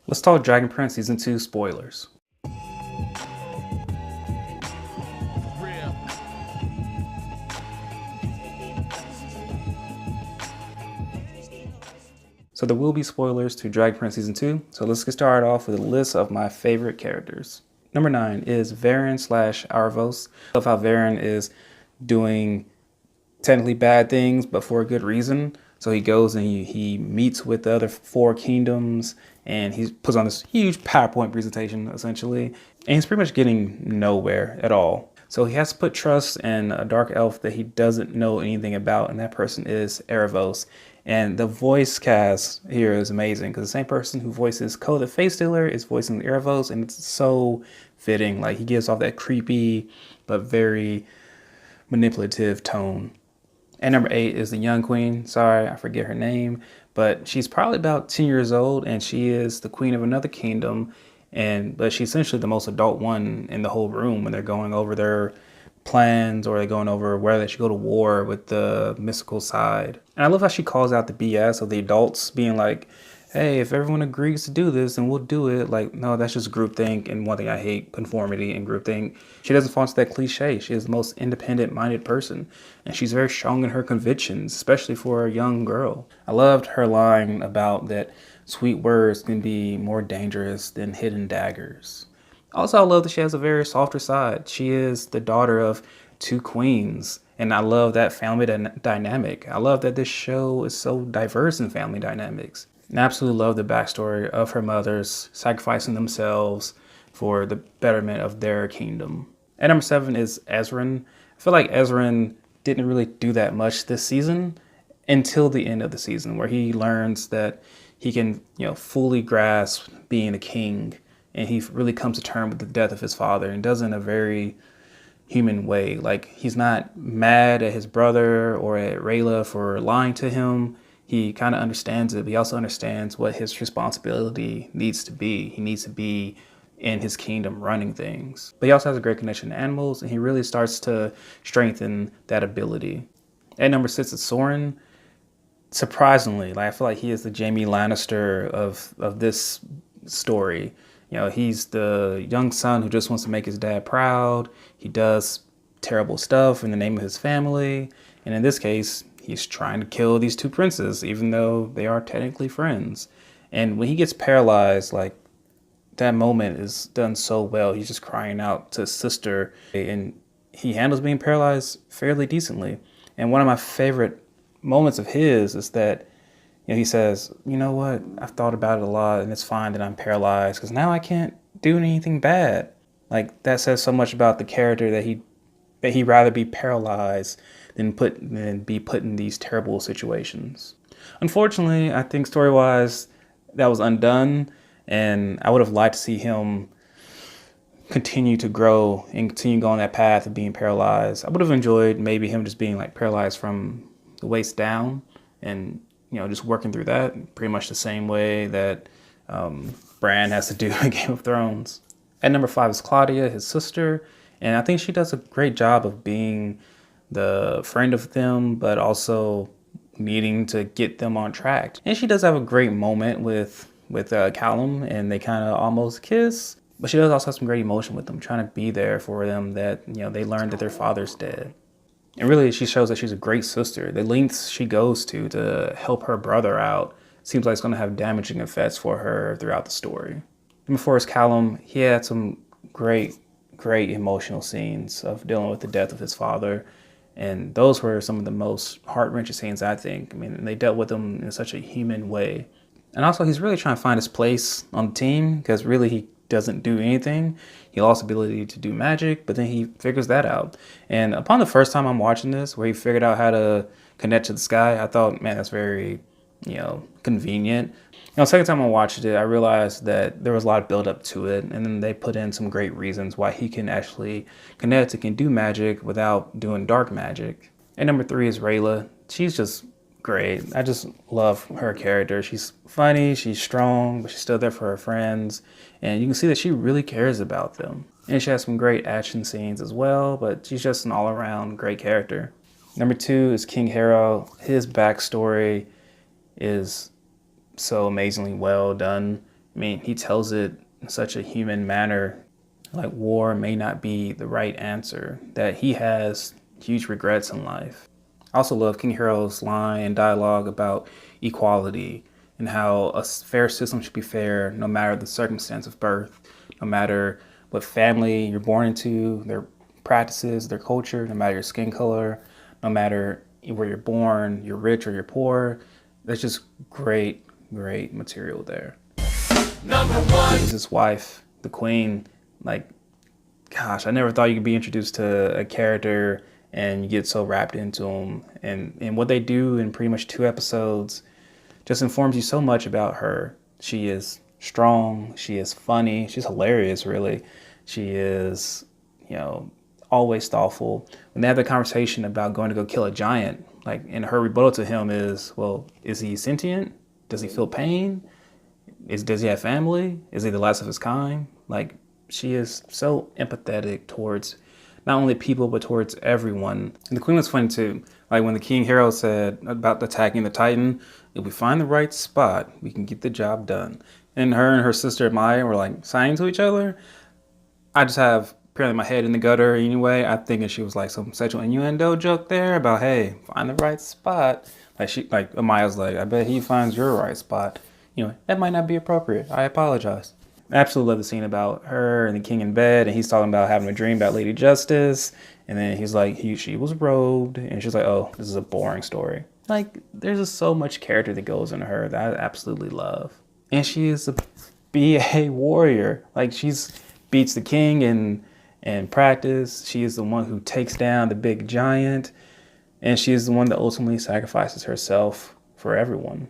Let's talk Dragon Prince Season 2 spoilers. So there will be spoilers to Dragon Prince Season 2, so let's get started off with a list of my favorite characters. Number 9 is Varen slash Arvos. I love how Varen is doing technically bad things, but for a good reason. So he goes and he meets with the other 4 kingdoms, and he puts on this huge PowerPoint presentation, essentially. And he's pretty much getting nowhere at all. So he has to put trust in a dark elf that he doesn't know anything about, and that person is Erebos. And the voice cast here is amazing because the same person who voices Ko the Face Stealer is voicing Erebos, and it's so fitting. Like, he gives off that creepy but very manipulative tone. And number 8 is the young queen. Sorry, I forget her name, but she's probably about 10 years old, and she is the queen of another kingdom. But she's essentially the most adult one in the whole room when they're going over their plans, or they're going over where they should go to war with the mystical side. And I love how she calls out the BS of the adults being like, hey, if everyone agrees to do this, then we'll do it. Like, no, that's just groupthink. And one thing I hate, conformity and groupthink. She doesn't fall into that cliche. She is the most independent-minded person. And she's very strong in her convictions, especially for a young girl. I loved her line about that sweet words can be more dangerous than hidden daggers. Also, I love that she has a very softer side. She is the daughter of 2 queens. And I love that family dynamic. I love that this show is so diverse in family dynamics. And I absolutely love the backstory of her mothers sacrificing themselves for the betterment of their kingdom. And number 7 is Ezran. I feel like Ezran didn't really do that much this season until the end of the season, where he learns that he can, fully grasp being a king, and he really comes to terms with the death of his father, and does it in a very human way. Like, he's not mad at his brother or at Rayla for lying to him. He kind of understands it, but he also understands what his responsibility needs to be. He needs to be in his kingdom running things. But he also has a great connection to animals, and he really starts to strengthen that ability. At number 6 is Soren. Surprisingly, I feel like he is the Jaime Lannister of this story. He's the young son who just wants to make his dad proud. He does terrible stuff in the name of his family. And in this case, he's trying to kill these 2 princes, even though they are technically friends. And when he gets paralyzed, that moment is done so well. He's just crying out to his sister, and he handles being paralyzed fairly decently. And one of my favorite moments of his is that, he says, you know what, I've thought about it a lot, and it's fine that I'm paralyzed because now I can't do anything bad. Like, that says so much about the character, that he'd rather be paralyzed than be put in these terrible situations. Unfortunately, I think story-wise, that was undone, and I would have liked to see him continue to grow and continue going that path of being paralyzed. I would have enjoyed maybe him just being paralyzed from the waist down, and just working through that pretty much the same way that Bran has to do in Game of Thrones. At number 5 is Claudia, his sister, and I think she does a great job of being the friend of them, but also needing to get them on track. And she does have a great moment with Callum, and they kind of almost kiss. But she does also have some great emotion with them, trying to be there for them, that they learned that their father's dead. And really, she shows that she's a great sister. The lengths she goes to help her brother out seems like it's going to have damaging effects for her throughout the story. Number 4 is Callum. He had some great emotional scenes of dealing with the death of his father. And those were some of the most heart-wrenching scenes, I think. I mean, they dealt with him in such a human way. And also, he's really trying to find his place on the team, because really he doesn't do anything. He lost the ability to do magic, but then he figures that out. And upon the first time I'm watching this, where he figured out how to connect to the sky, I thought, man, that's very, convenient. Second time I watched it, I realized that there was a lot of build-up to it, and then they put in some great reasons why he can actually connect and can do magic without doing dark magic. And number 3 is Rayla. She's just great. I just love her character. She's funny, she's strong, but she's still there for her friends, and you can see that she really cares about them. And she has some great action scenes as well, but she's just an all-around great character. Number 2 is King Harrow. His backstory is so amazingly well done. I mean, he tells it in such a human manner, like war may not be the right answer, that he has huge regrets in life. I also love King Harold's line and dialogue about equality and how a fair system should be fair no matter the circumstance of birth, no matter what family you're born into, their practices, their culture, no matter your skin color, no matter where you're born, you're rich or you're poor. There's just great, great material there. Number one. His wife, the queen, like, gosh, I never thought you could be introduced to a character and you get so wrapped into them. And what they do in pretty much 2 episodes just informs you so much about her. She is strong, she is funny, she's hilarious, really. She is, you know, always thoughtful. When they have the conversation about going to go kill a giant, like, and her rebuttal to him is, well, is he sentient? Does he feel pain? Does he have family? Is he the last of his kind? Like, she is so empathetic towards not only people, but towards everyone. And the queen was funny too. Like when the King Harold said about attacking the Titan, if we find the right spot, we can get the job done. And her sister Maya were like signing to each other. I just have apparently my head in the gutter anyway. I think she was like some sexual innuendo joke there about, hey, find the right spot. Like Maya's like, I bet he finds your right spot. You know, that might not be appropriate. I apologize. I absolutely love the scene about her and the king in bed, and he's talking about having a dream about Lady Justice, and then he's like, she was robed, and she's like, oh, this is a boring story. Like, there's just so much character that goes into her that I absolutely love. And she is a BA warrior. Like, she's beats the king in practice. She is the one who takes down the big giant, and she is the one that ultimately sacrifices herself for everyone.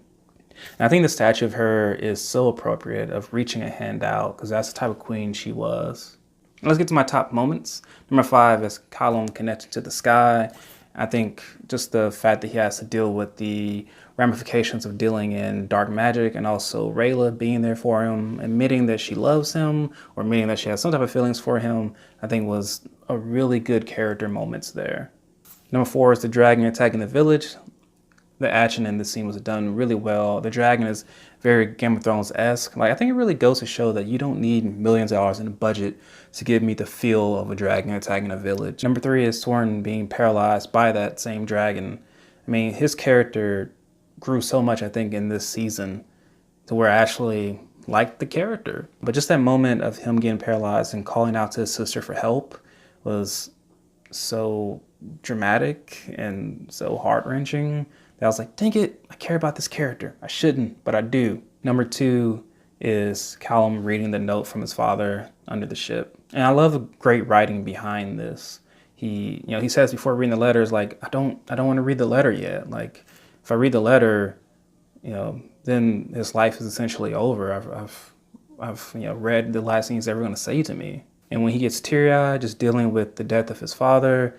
And I think the statue of her is so appropriate, of reaching a hand out, because that's the type of queen she was. Let's get to my top moments. Number 5 is Callum connected to the sky. I think just the fact that he has to deal with the ramifications of dealing in dark magic, and also Rayla being there for him, admitting that she loves him, or admitting that she has some type of feelings for him, I think was a really good character moments there. Number 4 is the dragon attacking the village. The action in this scene was done really well. The dragon is very Game of Thrones-esque. Like, I think it really goes to show that you don't need millions of dollars in a budget to give me the feel of a dragon attacking a village. Number 3 is Soren being paralyzed by that same dragon. I mean, his character grew so much, I think, in this season to where I actually liked the character. But just that moment of him getting paralyzed and calling out to his sister for help was so dramatic and so heart-wrenching. I was like, dang it, I care about this character. I shouldn't, but I do. Number 2 is Callum reading the note from his father under the ship. And I love the great writing behind this. He says before reading the letters, like, I don't want to read the letter yet. Like, if I read the letter, then his life is essentially over. I've read the last thing he's ever going to say to me. And when he gets teary-eyed, just dealing with the death of his father,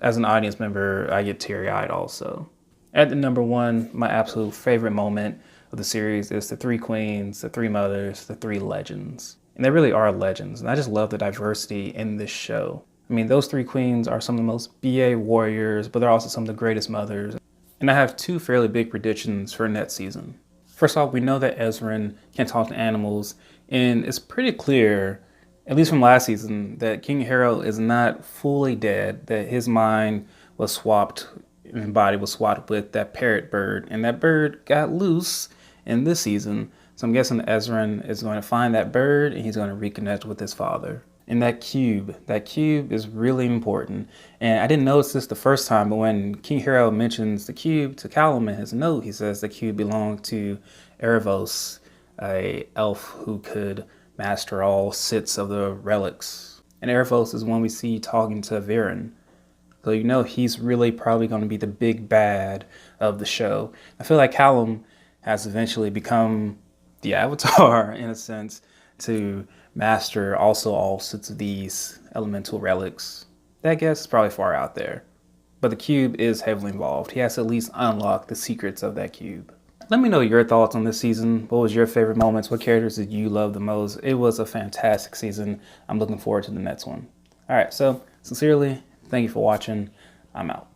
as an audience member, I get teary-eyed also. At the number 1, my absolute favorite moment of the series is the 3 queens, the 3 mothers, the 3 legends. And they really are legends. And I just love the diversity in this show. I mean, those 3 queens are some of the most BA warriors, but they're also some of the greatest mothers. And I have 2 fairly big predictions for next season. First off, we know that Ezran can talk to animals, and it's pretty clear, at least from last season, that King Harold is not fully dead, that his mind was swapped and body was swapped with that parrot bird, and that bird got loose in this season. So I'm guessing Ezran is going to find that bird and he's going to reconnect with his father. And that cube is really important. And I didn't notice this the first time, but when King Harold mentions the cube to Callum in his note, he says the cube belonged to Erebos, a elf who could master all 6 of the relics. And Erebos is one we see talking to Viren. So he's really probably going to be the big bad of the show. I feel like Callum has eventually become the Avatar, in a sense, to master also all 6 of these elemental relics. That guess is probably far out there. But the cube is heavily involved. He has to at least unlock the secrets of that cube. Let me know your thoughts on this season. What was your favorite moments? What characters did you love the most? It was a fantastic season. I'm looking forward to the next one. All right, so sincerely, thank you for watching. I'm out.